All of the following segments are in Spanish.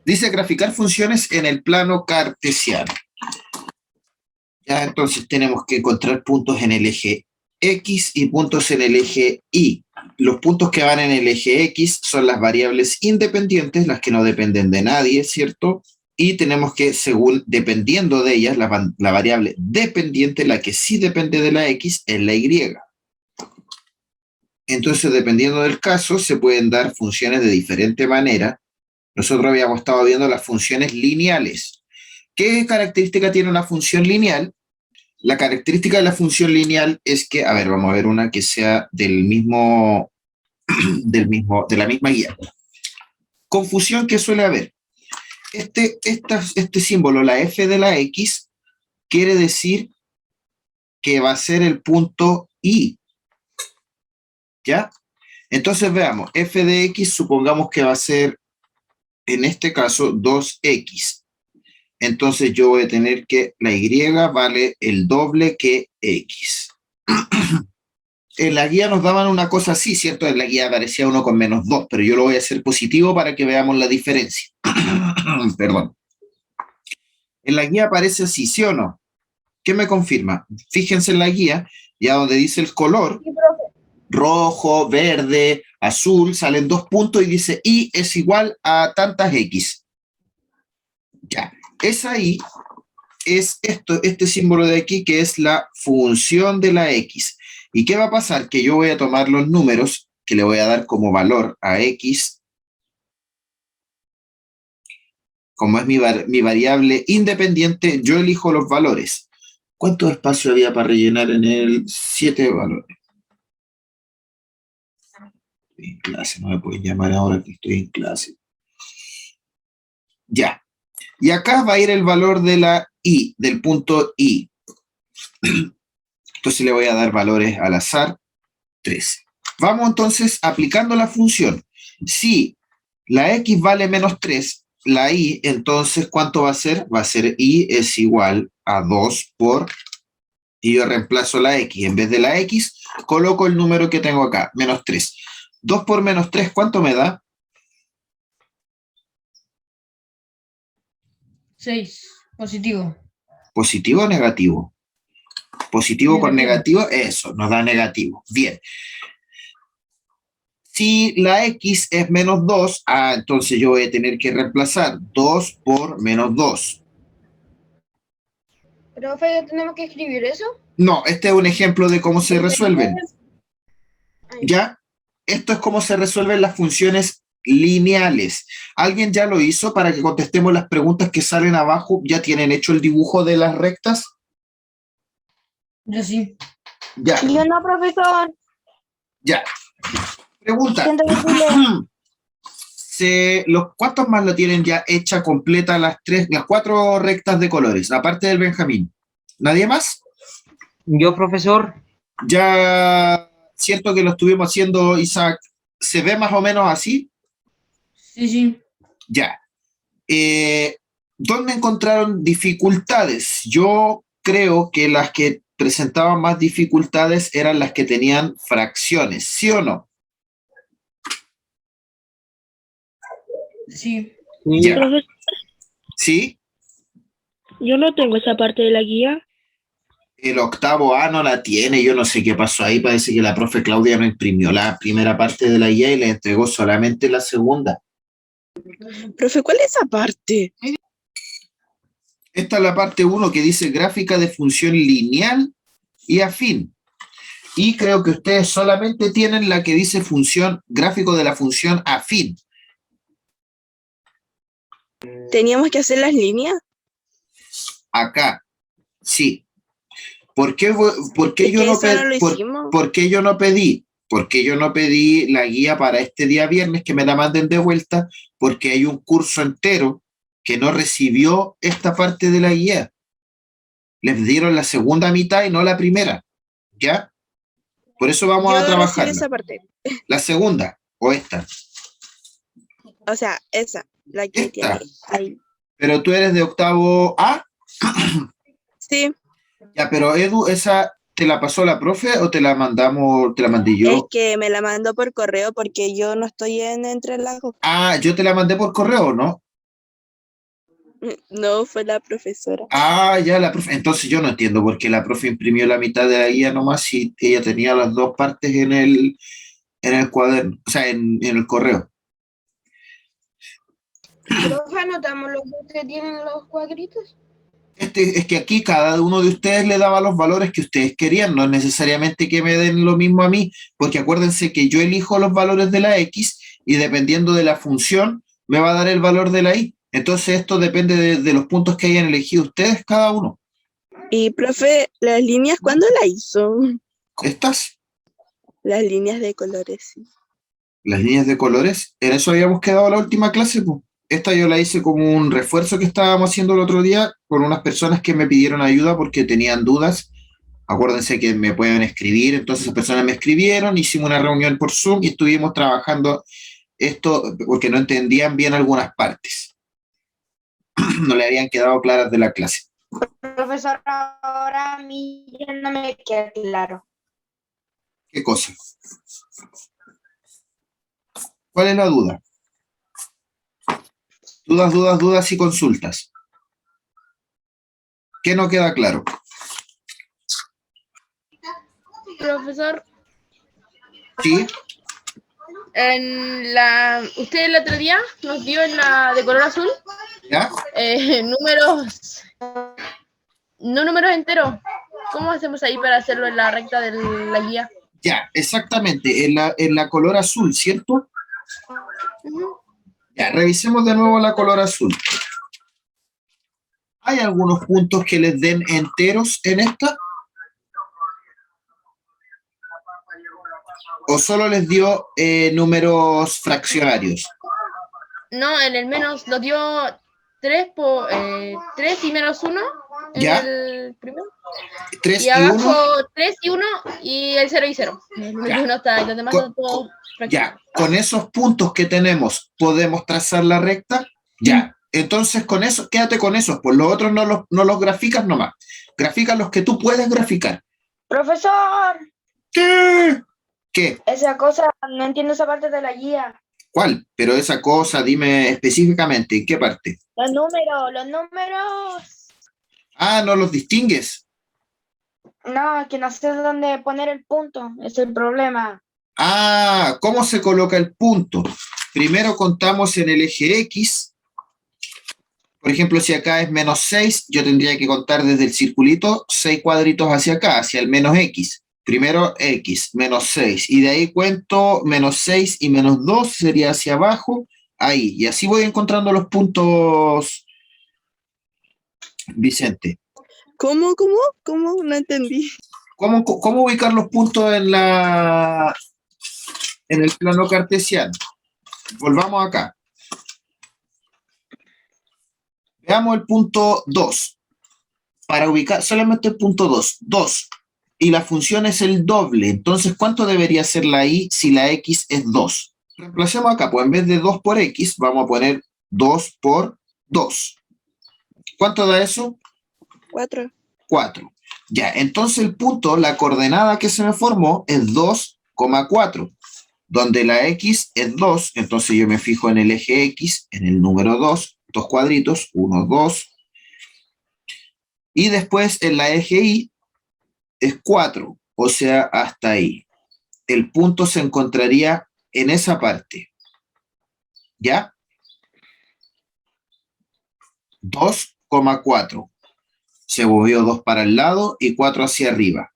Dice graficar funciones en el plano cartesiano. Ya, entonces tenemos que encontrar puntos en el eje X y puntos en el eje Y. Los puntos que van en el eje X son las variables independientes, las que no dependen de nadie, ¿cierto? Y tenemos que, según, dependiendo de ellas, la variable dependiente, la que sí depende de la X, es la Y. Entonces, dependiendo del caso, se pueden dar funciones de diferente manera. Nosotros habíamos estado viendo las funciones lineales. ¿Qué característica tiene una función lineal? La característica de la función lineal es que, a ver, vamos a ver una que sea de la misma guía. Confusión que suele haber. Este símbolo, la f de la x, quiere decir que va a ser el punto I, ¿ya? Entonces veamos, f de x supongamos que va a ser, en este caso, 2x. Entonces yo voy a tener que la y vale el doble que x. En la guía nos daban una cosa así, ¿cierto? En la guía aparecía 1 con menos 2, pero yo lo voy a hacer positivo para que veamos la diferencia. Perdón. En la guía aparece así, ¿sí o no? ¿Qué me confirma? Fíjense en la guía, ya donde dice el color, rojo, verde, azul, salen 2 puntos y dice y es igual a tantas x. Ya, esa y es este símbolo de aquí que es la función de la x. ¿Y qué va a pasar? Que yo voy a tomar los números que le voy a dar como valor a x, como es mi variable independiente, yo elijo los valores. ¿Cuánto espacio había para rellenar en el 7 valores? Estoy en clase, no me pueden llamar ahora que estoy en clase. Ya. Y acá va a ir el valor de la i, del punto i. Entonces le voy a dar valores al azar, 13. Vamos entonces aplicando la función. Si la x vale menos 3, la y, entonces, ¿cuánto va a ser? Va a ser y es igual a 2 por, y yo reemplazo la x. En vez de la x, coloco el número que tengo acá, menos 3. 2 por menos 3, ¿cuánto me da? 6. Positivo. ¿Positivo o negativo? Positivo con Negativo. negativo, eso, nos da negativo. Bien. Si la x es menos 2, entonces yo voy a tener que reemplazar 2 por menos 2. Profe, ¿tenemos que escribir eso? No, este es un ejemplo de cómo se resuelven. ¿Ya? Esto es cómo se resuelven las funciones lineales. ¿Alguien ya lo hizo para que contestemos las preguntas que salen abajo? ¿Ya tienen hecho el dibujo de las rectas? Yo sí. Ya, Yo no, profesor. ya. Pregunta. Siento que sí le- ¿Cuántos más lo tienen ya hecha completa las 4 rectas de colores, aparte del Benjamín? ¿Nadie más? Yo, profesor, Ya siento que lo estuvimos haciendo, Isaac. ¿Se ve más o menos así? Sí, sí. Ya. ¿Dónde encontraron dificultades? Yo creo que las que presentaban más dificultades eran las que tenían fracciones, ¿sí o no? Sí. Ya. Profesor, ¿Sí? yo no tengo esa parte de la guía. El octavo A no la tiene, yo no sé qué pasó ahí, parece que la profe Claudia no imprimió la primera parte de la guía y le entregó solamente la segunda. Profe, ¿cuál es esa parte? Esta es la parte 1 que dice gráfica de función lineal y afín. Y creo que ustedes solamente tienen la que dice función, gráfico de la función afín. ¿Teníamos que hacer las líneas? Acá, sí. ¿Por qué, por qué Es yo que no eso no lo pedí? hicimos. ¿Por qué yo no pedí? Porque yo no pedí la guía para este día viernes que me la manden de vuelta, porque hay un curso entero que no recibió esta parte de la guía. Les dieron la segunda mitad y no la primera. ¿Ya? Por eso vamos a Yo recibí trabajarla. esa parte. La segunda o esta. O sea, esa, la que Esta. tiene ahí. Pero tú eres de octavo A. Sí, Ya, pero Edu, ¿esa te la pasó la profe o te la mandamos, te la mandé es yo? que me la mandó por correo porque yo no estoy en Entre Lagos. Yo te la mandé por correo, ¿no? No, fue la profesora. Ah, ya la profe. Entonces yo no entiendo por qué la profe imprimió la mitad de la guía nomás si ella tenía las dos partes en el cuaderno, o sea, en el correo. Profe, anotamos lo que usted tiene en los cuadritos. Es que aquí cada uno de ustedes le daba los valores que ustedes querían, no es necesariamente que me den lo mismo a mí, porque acuérdense que yo elijo los valores de la X y dependiendo de la función me va a dar el valor de la Y. Entonces esto depende de los puntos que hayan elegido ustedes cada uno. Y profe, las líneas, ¿cuándo la hizo? Estas, Las líneas de colores, sí. las líneas de colores, en eso habíamos quedado la última clase, pues. Esta yo la hice como un refuerzo que estábamos haciendo el otro día con unas personas que me pidieron ayuda porque tenían dudas. Acuérdense que me pueden escribir, entonces esas personas me escribieron, hicimos una reunión por Zoom y estuvimos trabajando esto porque no entendían bien algunas partes. No le habían quedado claras de la clase. Profesor, ahora a mí ya no me queda claro. ¿Qué cosa? ¿Cuál es la duda? Dudas, dudas, dudas y consultas. ¿Qué no queda claro? Profesor, ¿Sí? usted el otro día nos dio en la de color azul ¿Ya? números, no números enteros. ¿Cómo hacemos ahí para hacerlo en la recta de la guía? Ya, exactamente, en la color azul, ¿cierto? Ya, revisemos de nuevo la color azul. ¿Hay algunos puntos que les den enteros en esta? ¿O solo les dio números fraccionarios? No, en el menos nos dio 3 y menos 1 en ¿Ya? el primero. 3 Y y abajo 1. 3 y 1 y el 0 y 0. Ya. No está, y los demás son todos Ya, con esos puntos que tenemos, ¿podemos trazar la recta? Ya, entonces con eso, quédate con esos, pues los otros no los graficas nomás. Grafica los que tú puedes graficar. Profesor, ¿Qué? ¿Qué? esa cosa, no entiendo esa parte de la guía. ¿Cuál? Pero esa cosa, dime específicamente, ¿en qué parte? Los números. Ah, no los distingues. No, que no sé dónde poner el punto, es el problema. Ah, ¿cómo se coloca el punto? Primero contamos en el eje X. Por ejemplo, si acá es menos 6, yo tendría que contar desde el circulito 6 cuadritos hacia acá, hacia el menos X. Primero X, menos 6. Y de ahí cuento menos 6 y menos 2, sería hacia abajo, ahí. Y así voy encontrando los puntos, Vicente. ¿Cómo? No entendí. ¿Cómo ubicar los puntos en el plano cartesiano? Volvamos acá. Veamos el punto 2. Para ubicar solamente el punto 2. 2. Y la función es el doble. Entonces, ¿cuánto debería ser la y si la x es 2? Reemplacemos acá. Pues en vez de 2 por x, vamos a poner 2 por 2. ¿Cuánto da eso? 4. 4. Ya, entonces el punto, la coordenada que se me formó es 2,4. Donde la x es 2, entonces yo me fijo en el eje x, en el número 2, dos cuadritos, 1, 2. Y después en la eje y es 4, o sea, hasta ahí. El punto se encontraría en esa parte. ¿Ya? 2,4. Se movió 2 para el lado y 4 hacia arriba.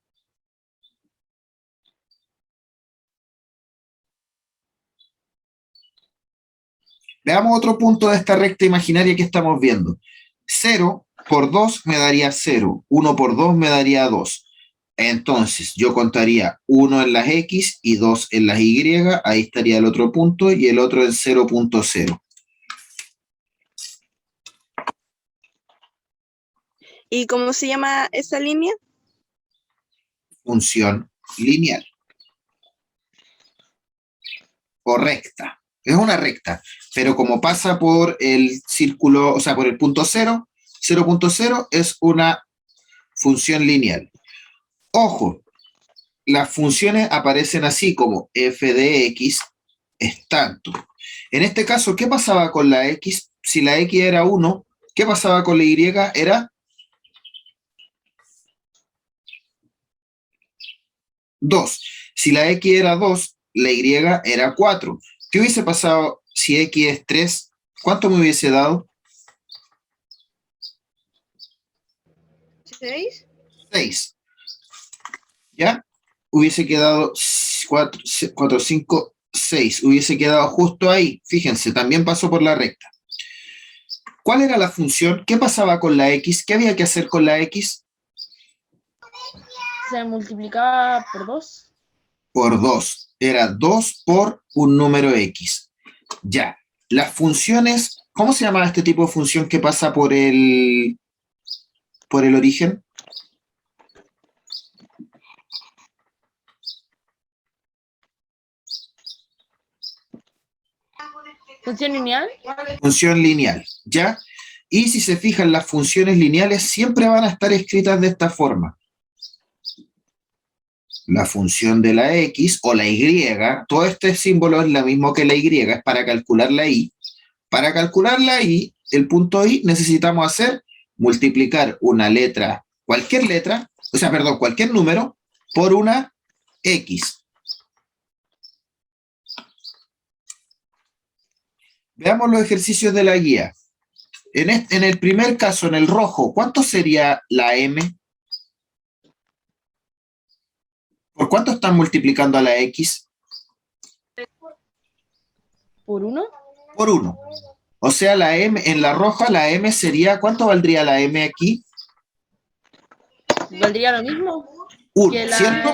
Veamos otro punto de esta recta imaginaria que estamos viendo. 0 por 2 me daría 0. 1 por 2 me daría 2. Entonces, yo contaría 1 en las X y 2 en las Y. Ahí estaría el otro punto y el otro en 0,0. ¿Y cómo se llama esa línea? Función lineal. O recta. Es una recta, pero como pasa por el círculo, o sea, por el punto 0, 0,0 es una función lineal. Ojo, las funciones aparecen así como f de x es tanto. En este caso, ¿qué pasaba con la x? Si la x era 1, ¿Qué pasaba con la Y? Era 2. Si la X era 2, la Y era 4. ¿Qué hubiese pasado si X es 3? ¿Cuánto me hubiese dado? 6. 6. ¿Ya? Hubiese quedado 4, 5, 6. Hubiese quedado justo ahí. Fíjense, también pasó por la recta. ¿Cuál era la función? ¿Qué pasaba con la X? ¿Qué había que hacer con la X? Se multiplicaba por 2. Por 2. Era 2 por un número X. Ya. Las funciones, ¿cómo se llama este tipo de función que pasa por el origen? Función lineal. Función lineal, ¿ya? Y si se fijan, las funciones lineales siempre van a estar escritas de esta forma. La función de la X o la Y, todo este símbolo es lo mismo que la Y, es para calcular la Y. Para calcular la Y, el punto I, necesitamos hacer multiplicar una letra, cualquier número, por una X. Veamos los ejercicios de la guía. En el primer caso, en el rojo, ¿cuánto sería la M? ¿Por cuánto están multiplicando a la X? Por 1. Por 1. O sea, la M, en la roja, la M sería, ¿cuánto valdría la M aquí? Valdría lo mismo 1, que la... ¿cierto?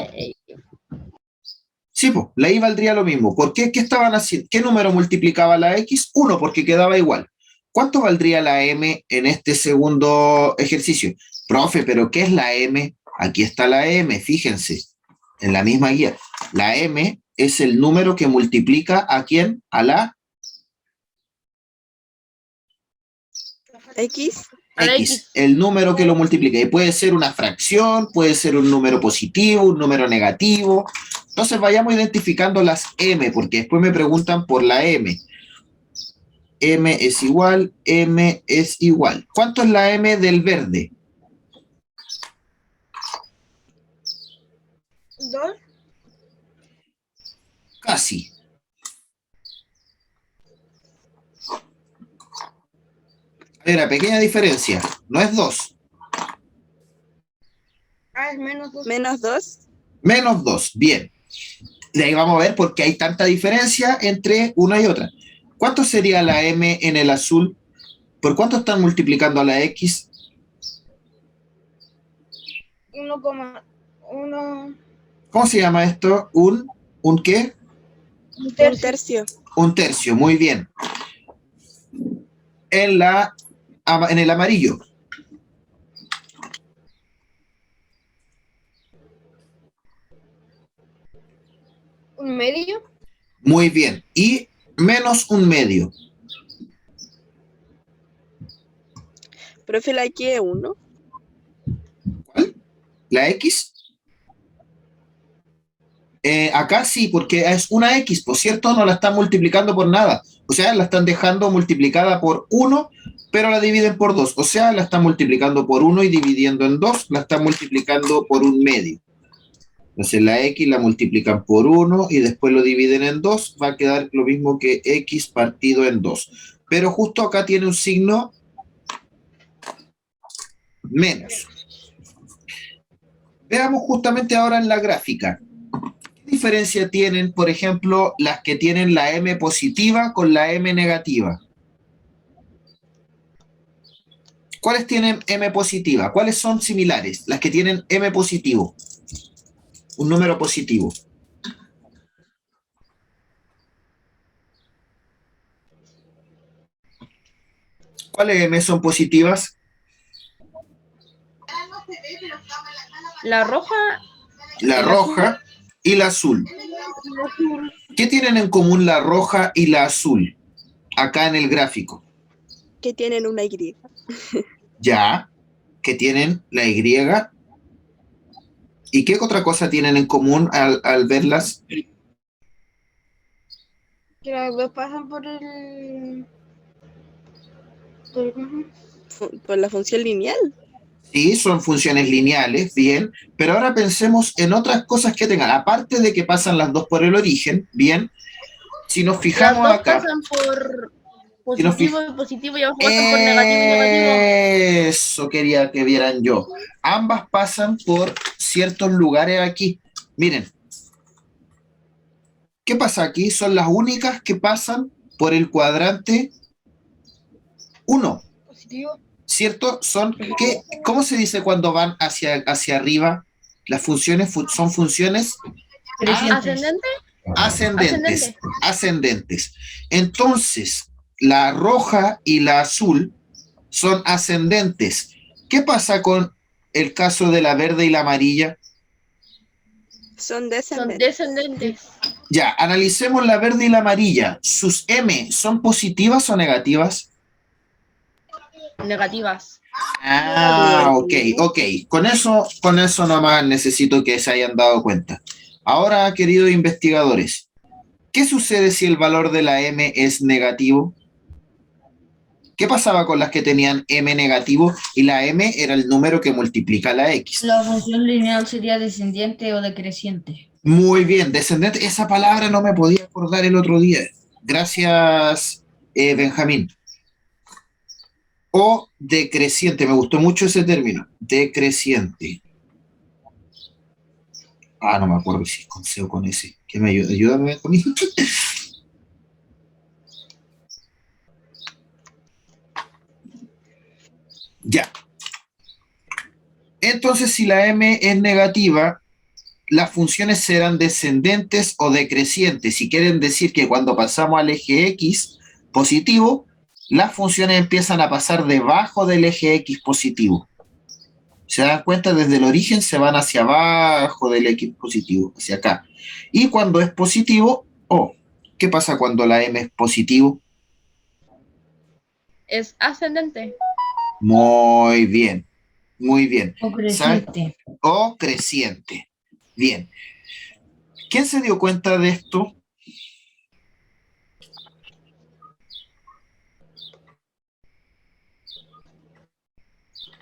Sí, pues, la I valdría lo mismo. ¿Por qué? ¿Qué estaban haciendo? ¿Qué número multiplicaba la X? 1, porque quedaba igual. ¿Cuánto valdría la M en este segundo ejercicio? Profe, ¿pero qué es la M? Aquí está la M, fíjense, en la misma guía. La M es el número que multiplica ¿a quién? A la X. A la X, X. el número que lo multiplica. Y puede ser una fracción, puede ser un número positivo, un número negativo. Entonces vayamos identificando las M, porque después me preguntan por la M. M es igual, M es igual. ¿Cuánto es la M del verde? 2. Casi. Era pequeña diferencia, no es 2. Ah, es menos 2. Menos 2. Menos 2, bien. De ahí vamos a ver por qué hay tanta diferencia entre una y otra. ¿Cuánto sería la M en el azul? ¿Por cuánto están multiplicando a la X? 1,1. ¿Cómo se llama esto? ¿Un qué? Un Un tercio. tercio. Un tercio, muy bien. En el amarillo. Un medio. Muy bien. Y menos un medio. Profe, la X es 1. ¿Cuál? ¿La X? Acá sí, porque es una X, por cierto, no la están multiplicando por nada. O sea, la están dejando multiplicada por 1, pero la dividen por 2. O sea, la están multiplicando por 1 y dividiendo en 2, la están multiplicando por un medio. Entonces la X la multiplican por 1 y después lo dividen en 2, va a quedar lo mismo que X partido en 2. Pero justo acá tiene un signo menos. Veamos justamente ahora en la gráfica. ¿Qué diferencia tienen, por ejemplo, las que tienen la M positiva con la M negativa? ¿Cuáles tienen M positiva? ¿Cuáles son similares? Las que tienen M positivo. Un número positivo. ¿Cuáles M son positivas? La roja. La El roja y la azul. ¿Qué tienen en común la roja y la azul? Acá en el gráfico. Que tienen una Y. Ya, que tienen la Y. ¿Y qué otra cosa tienen en común al verlas? Que las dos pasan por el. Por la función lineal. Sí, son funciones lineales, bien, pero ahora pensemos en otras cosas que tengan, aparte de que pasan las dos por el origen, bien, si nos Las fijamos dos acá, pasan por si nos positivo y positivo y abajo pasan por negativo y negativo. eso quería que vieran yo. Ambas pasan por ciertos lugares aquí. Miren, ¿qué pasa aquí? Son las únicas que pasan por el cuadrante 1, Positivo. ¿cierto? ¿Cómo se dice cuando van hacia arriba? Las funciones son funciones Ascendente, ascendentes, ascendente. ascendentes. Entonces, la roja y la azul son ascendentes. ¿Qué pasa con el caso de la verde y la amarilla? Son Son descendentes. descendentes. Ya, analicemos la verde y la amarilla. ¿Sus M son positivas o negativas? Negativas. Ah, ok. Con eso nomás necesito que se hayan dado cuenta. Ahora, queridos investigadores, ¿qué sucede si el valor de la M es negativo? ¿Qué pasaba con las que tenían M negativo y la M era el número que multiplica la X? La función lineal sería descendiente o decreciente. Muy bien, descendente, esa palabra no me podía acordar el otro día. Gracias, Benjamín. O decreciente, me gustó mucho ese término, decreciente. Ah, no me acuerdo si es con C o con S. ¿Qué me ayuda? Ayúdame conmigo. Ya. Entonces, si la M es negativa, las funciones serán descendentes o decrecientes. Si quieren decir que cuando pasamos al eje X positivo, las funciones empiezan a pasar debajo del eje X positivo. Se dan cuenta, desde el origen se van hacia abajo del X positivo, hacia acá. Y cuando es positivo, ¿qué pasa cuando la M es positivo? Es ascendente. Muy bien, muy bien. O creciente. O creciente. Bien. ¿Quién se dio cuenta de esto?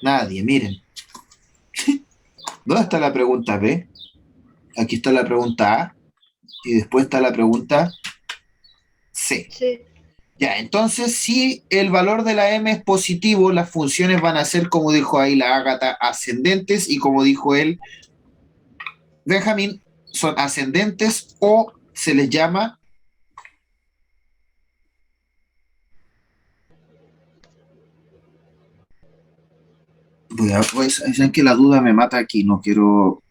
Nadie, miren. ¿Dónde está la pregunta B? Aquí está la pregunta A y después está la pregunta C. Sí. Ya, entonces si el valor de la M es positivo, las funciones van a ser, como dijo ahí la Ágata, ascendentes y como dijo él, Benjamín, son ascendentes o se les llama saben que la duda me mata aquí, no quiero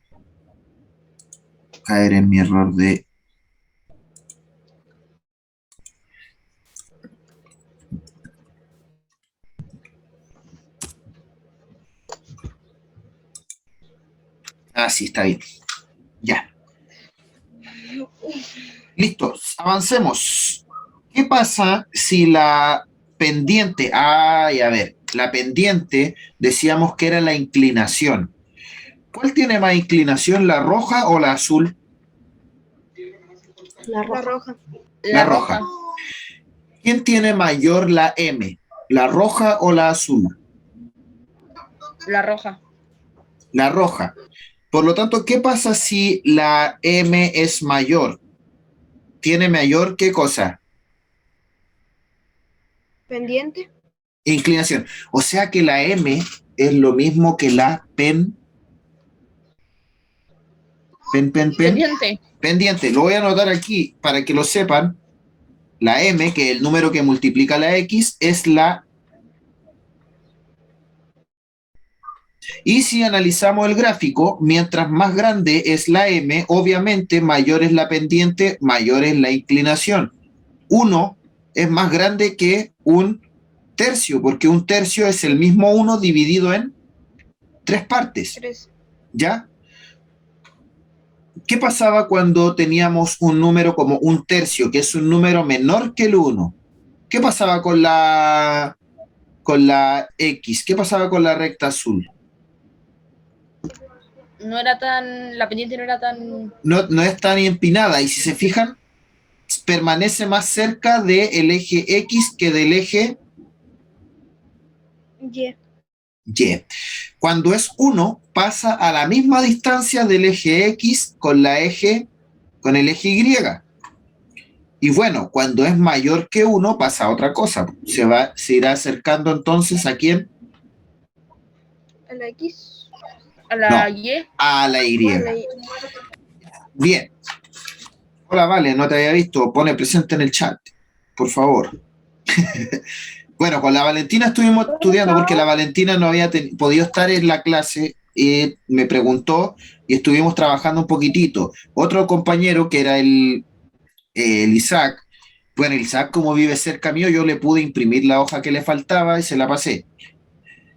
caer en mi error de sí, está bien. Ya. Listo, avancemos. ¿Qué pasa si la pendiente, a ver, la pendiente decíamos que era la inclinación? ¿Cuál tiene más inclinación, la roja o la azul? La roja. La roja. ¿Quién tiene mayor la M? ¿La roja o la azul? La roja. La roja. Por lo tanto, ¿qué pasa si la M es mayor? ¿Tiene mayor qué cosa? Pendiente. Inclinación. O sea que la M es lo mismo que la Pendiente. pendiente. Lo voy a anotar aquí para que lo sepan. La M, que es el número que multiplica la X, es la... Y si analizamos el gráfico, mientras más grande es la M, obviamente mayor es la pendiente, mayor es la inclinación. 1 es más grande que un tercio, porque un tercio es el mismo 1 dividido en 3 partes. 3. ¿Ya? ¿Qué pasaba cuando teníamos un número como un tercio, que es un número menor que el 1? ¿Qué pasaba con la X? ¿Qué pasaba con la recta azul? No era tan. La pendiente no era tan. No es tan empinada, y si se fijan, permanece más cerca del eje X que del eje Y. Y. Cuando es 1, pasa a la misma distancia del eje X con el eje Y. Y bueno, cuando es mayor que 1, pasa a otra cosa. Se irá acercando entonces ¿a quién? A la X. A la No. Y. A la Y. A la Y. Bien. Hola, Vale, no te había visto. Pone presente en el chat, por favor. Bueno, con la Valentina estuvimos estudiando porque la Valentina no había podido estar en la clase y me preguntó y estuvimos trabajando un poquitito. Otro compañero que era el Isaac, bueno, el Isaac como vive cerca mío, yo le pude imprimir la hoja que le faltaba y se la pasé.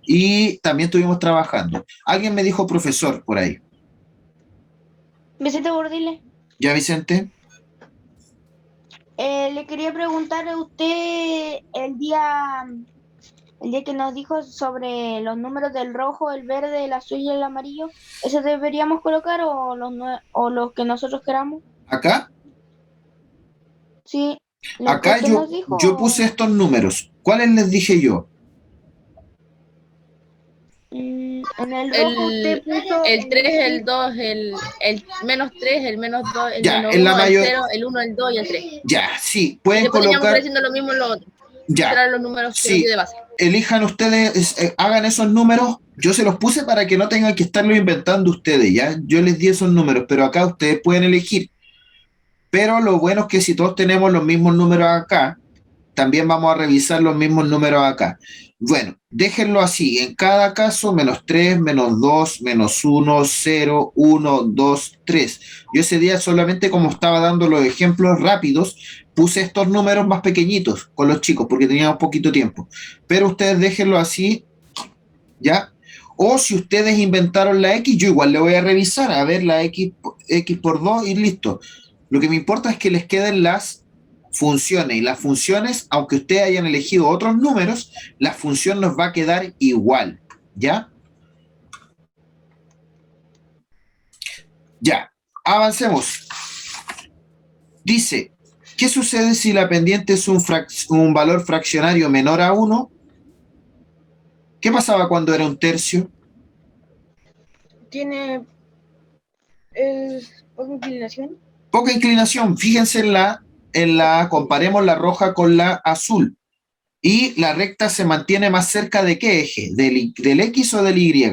Y también estuvimos trabajando. Alguien me dijo profesor por ahí. Vicente Bordile, ¿Ya, Vicente? le quería preguntar a usted el día que nos dijo sobre los números del rojo, el verde, el azul y el amarillo, ¿eso deberíamos colocar o los que nosotros queramos? Acá, Sí, lo que acá usted nos dijo. yo puse estos números. ¿Cuáles les dije yo? En el rojo usted puso El 3, el 2, el menos 3, el menos 2, el Ya, menos en la 1, el mayor. 0, el 1, el 2 y el 3. Ya, sí, Y pueden después teníamos que colocar. ir haciendo lo mismo en los otros. Ya, Eran los números que nos sí, dio de base. elijan ustedes, hagan esos números. Yo se los puse para que no tengan que estarlo inventando ustedes, ¿ya? Yo les di esos números, pero acá ustedes pueden elegir. Pero lo bueno es que si todos tenemos los mismos números acá, también vamos a revisar los mismos números acá. Bueno, déjenlo así. En cada caso, menos 3, menos 2, menos 1, 0, 1, 2, 3. Yo ese día solamente como estaba dando los ejemplos rápidos, puse estos números más pequeñitos con los chicos porque teníamos poquito tiempo. Pero ustedes déjenlo así, ¿ya? O si ustedes inventaron la X, yo igual le voy a revisar, a ver la X por 2 y listo. Lo que me importa es que les queden las funciones, y las funciones, aunque ustedes hayan elegido otros números, la función nos va a quedar igual, ¿ya? Ya, avancemos. Dice, ¿qué sucede si la pendiente es un valor fraccionario menor a 1? ¿Qué pasaba cuando era un tercio? Tiene poca inclinación. Poca inclinación, fíjense comparemos la roja con la azul. Y la recta se mantiene más cerca de qué eje, del X o del Y.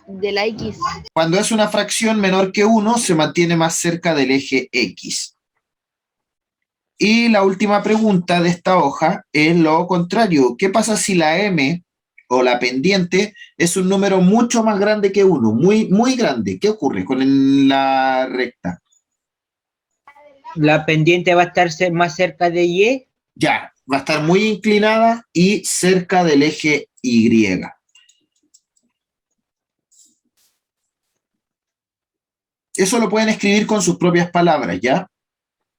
De la X. Cuando es una fracción menor que 1, se mantiene más cerca del eje X. Y la última pregunta de esta hoja es lo contrario. ¿Qué pasa si la M o la pendiente es un número mucho más grande que 1? Muy, muy grande. ¿Qué ocurre con la recta? La pendiente va a estar más cerca de Y. Ya, va a estar muy inclinada y cerca del eje Y. Eso lo pueden escribir con sus propias palabras, ¿ya?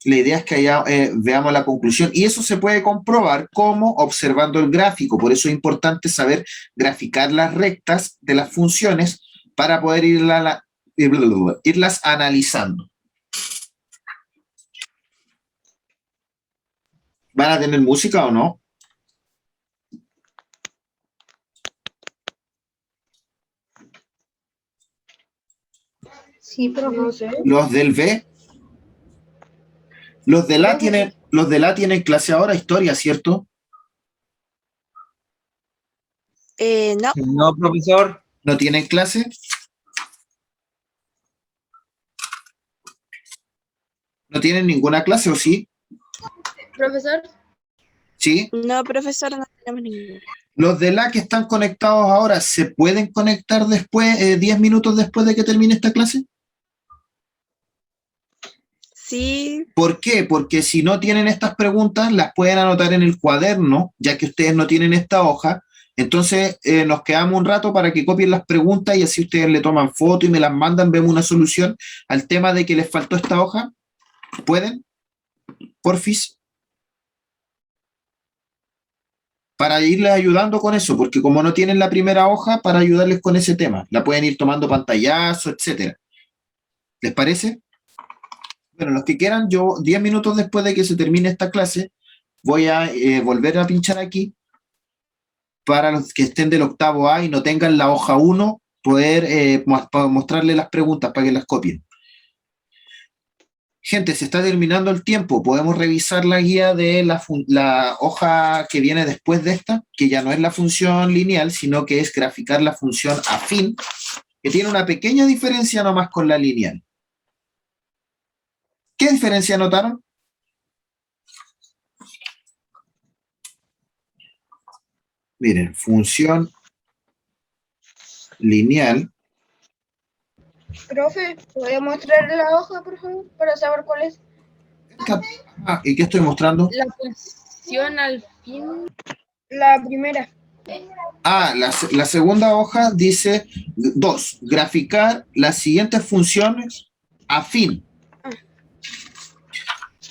La idea es que allá veamos la conclusión. Y eso se puede comprobar como observando el gráfico. Por eso es importante saber graficar las rectas de las funciones para poder irlas analizando. ¿Van a tener música o no? Sí, pero no sé. Los del B. Los de la tienen clase ahora, historia, ¿cierto? No. No, profesor. ¿No tienen clase? ¿No tienen ninguna clase o sí? Profesor, ¿Sí? No, profesor, no tenemos ninguno. Los de la que están conectados ahora, ¿se pueden conectar después, 10 minutos después de que termine esta clase? Sí, ¿Por qué? Porque si no tienen estas preguntas, las pueden anotar en el cuaderno, ya que ustedes no tienen esta hoja. Entonces, nos quedamos un rato para que copien las preguntas y así ustedes le toman foto y me las mandan, vemos una solución al tema de que les faltó esta hoja. ¿Pueden? Porfis. Para irles ayudando con eso, porque como no tienen la primera hoja, para ayudarles con ese tema. La pueden ir tomando pantallazo, etcétera. ¿Les parece? Bueno, los que quieran, yo 10 minutos después de que se termine esta clase, voy a volver a pinchar aquí para los que estén del octavo A y no tengan la hoja 1, poder mostrarle las preguntas para que las copien. Gente, se está terminando el tiempo. Podemos revisar la guía de la hoja que viene después de esta, que ya no es la función lineal, sino que es graficar la función afín, que tiene una pequeña diferencia nomás con la lineal. ¿Qué diferencia notaron? Miren, función lineal. Profe, ¿podría mostrar la hoja, por favor, para saber cuál es? ¿Y qué estoy mostrando? La función al fin. La primera. La segunda hoja dice 2, graficar las siguientes funciones afín.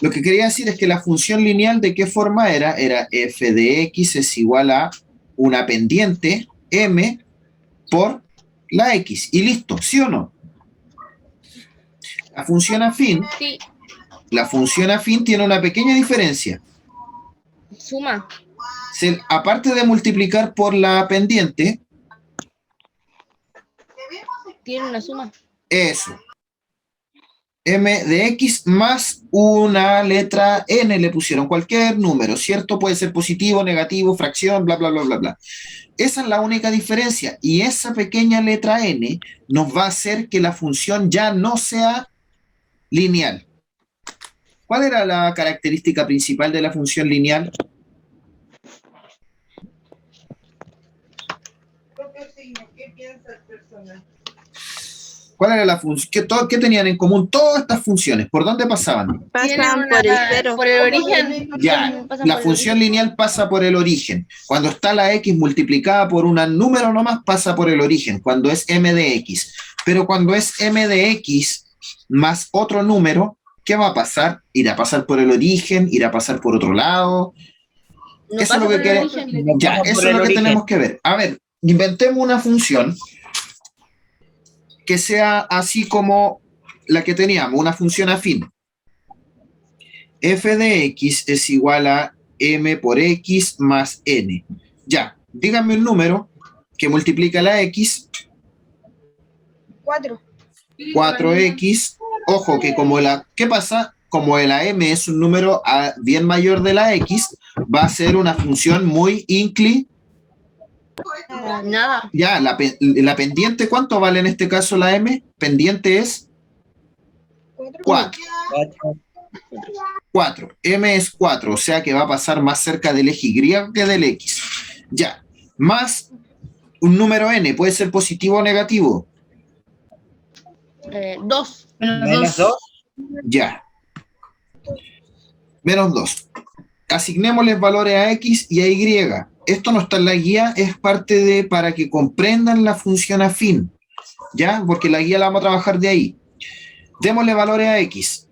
Lo que quería decir es que la función lineal, ¿de qué forma era? Era f de x es igual a una pendiente m por la x. Y listo, ¿sí o no? La función afín, Sí, la función afín tiene una pequeña diferencia. suma. Aparte de multiplicar por la pendiente, Tiene una suma. eso, m de x más una letra n le pusieron, cualquier número, ¿cierto? Puede ser positivo, negativo, fracción, bla, bla, bla, bla, bla. Esa es la única diferencia, y esa pequeña letra n nos va a hacer que la función ya no sea lineal. ¿Cuál era la característica principal de la función lineal? ¿Cuál era la función? ¿Qué tenían en común todas estas funciones? ¿Por dónde pasaban? Pasan por el cero. Por el origen. Ya, Pasan la por el función origen. lineal pasa por el origen. Cuando está la x multiplicada por un número nomás, pasa por el origen, cuando es m de x. Pero cuando es m de x más otro número, ¿qué va a pasar? Irá a pasar por el origen, irá a pasar por otro lado. No Eso es lo pasa que por el queremos. origen. Ya, Pasa eso por es el lo que origen. tenemos que ver. A ver, inventemos una función que sea así como la que teníamos, una función afín. F de x es igual a m por x más n. Ya, díganme un número que multiplica la x, 4. 4x. Ojo, que ¿qué pasa? Como la m es un número bien mayor de la x, va a ser una función muy Nada. Ya, la pendiente, ¿cuánto vale en este caso la m? Pendiente es 4. 4. M es 4, o sea que va a pasar más cerca del eje Y que del X. Ya. Más un número n, puede ser positivo o negativo. 2. Menos 2. Ya. Menos 2. Asignémosles valores a X y a Y. Esto no está en la guía, es parte de para que comprendan la función afín. ¿Ya? Porque la guía la vamos a trabajar de ahí. Démosle valores a X.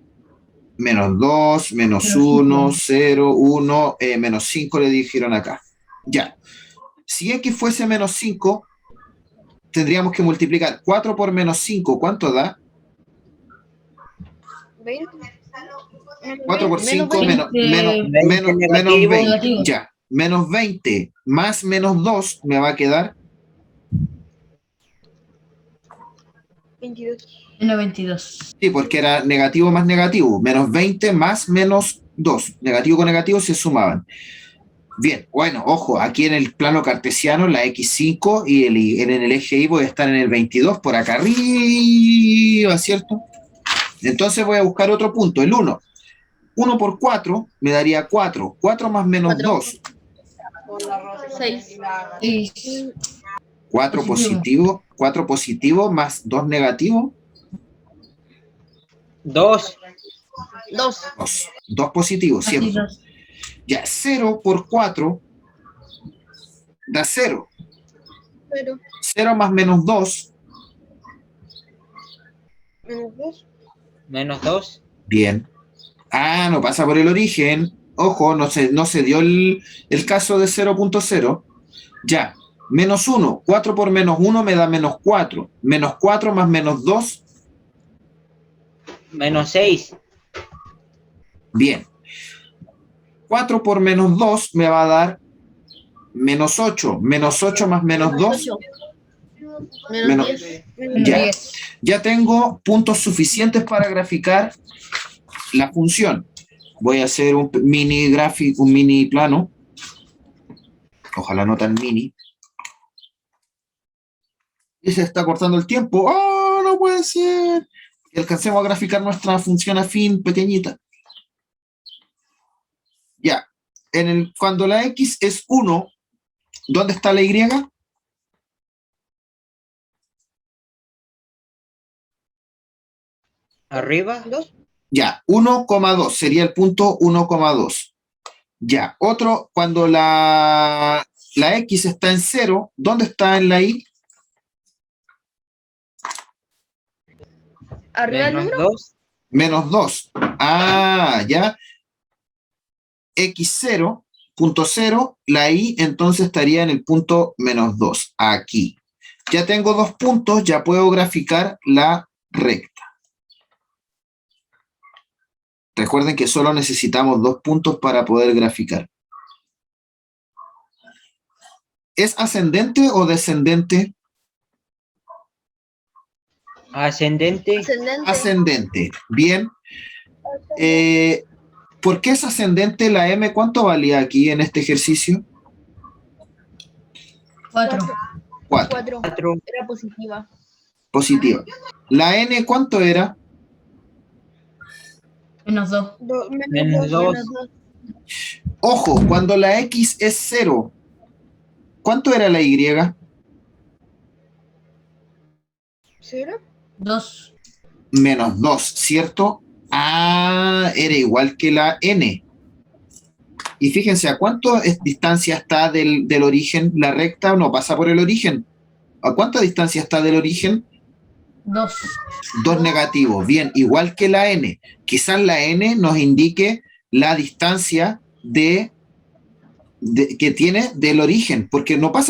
Menos 2, menos 1, 0, 1, menos 5 le dijeron acá. Ya. Si x fuese menos 5, tendríamos que multiplicar 4 por menos 5. ¿Cuánto da? 20. 4 por 5 20. menos Negativo. 20. Ya. Menos 20 más menos 2 me va a quedar 22. Menos 22. Sí, porque era negativo más negativo. Menos 20 más menos 2. Negativo con negativo se sumaban. Bien, bueno, ojo, aquí en el plano cartesiano, la x5 y en el eje Y voy a estar en el 22, por acá arriba, ¿cierto? Entonces voy a buscar otro punto, el 1. 1 por 4 me daría 4. 4 más menos 4. 2. 6. 4 positivo. 4 positivo más 2 negativo. 2. 2. 2 positivo, ¿cierto? Ya, 0 por 4 da 0. 0. 0 más menos 2. Menos 2. Menos 2. Bien. No pasa por el origen. Ojo, no se dio el caso de 0.0. Ya. Menos 1. 4 por menos 1 me da menos 4. Menos 4 más menos 2. Menos 6. Bien. 4 por menos 2 me va a dar Menos 8. Menos 8 más menos 2. 8. Menos- Menos 10. Ya. 10. Ya tengo puntos suficientes para graficar la función. Voy a hacer un mini gráfico, un mini plano. Ojalá no tan mini. Y se está cortando el tiempo. ¡Oh, no puede ser! Y alcancemos a graficar nuestra función afín pequeñita. Ya. Cuando la X es 1, ¿dónde está la Y? Arriba. 2. Ya, 1,2 sería el punto 1,2. Ya, otro, cuando la X está en 0, ¿dónde está en la Y? Arriba del Menos número. 2. Menos 2. Ah, ya. X0, punto 0, la Y entonces estaría en el punto menos 2, aquí. Ya tengo 2 puntos, ya puedo graficar la recta. Recuerden que solo necesitamos 2 puntos para poder graficar. ¿Es ascendente o descendente? Ascendente. Ascendente. Ascendente. Bien. ¿Por qué es ascendente la M? ¿Cuánto valía aquí en este ejercicio? 4. 4. 4. 4. Era positiva. Positiva. ¿La N cuánto era? Menos 2. Menos 2. Menos 2. Ojo, cuando la X es 0, ¿cuánto era la Y? 0. 2. Menos 2, ¿cierto? Ah, era igual que la N. Y fíjense, ¿a cuánto distancia está del origen? La recta no pasa por el origen. ¿A cuánta distancia está del origen? 2. 2 negativos. Bien, igual que la N. Quizás la N nos indique la distancia que tiene del origen, porque no pasa por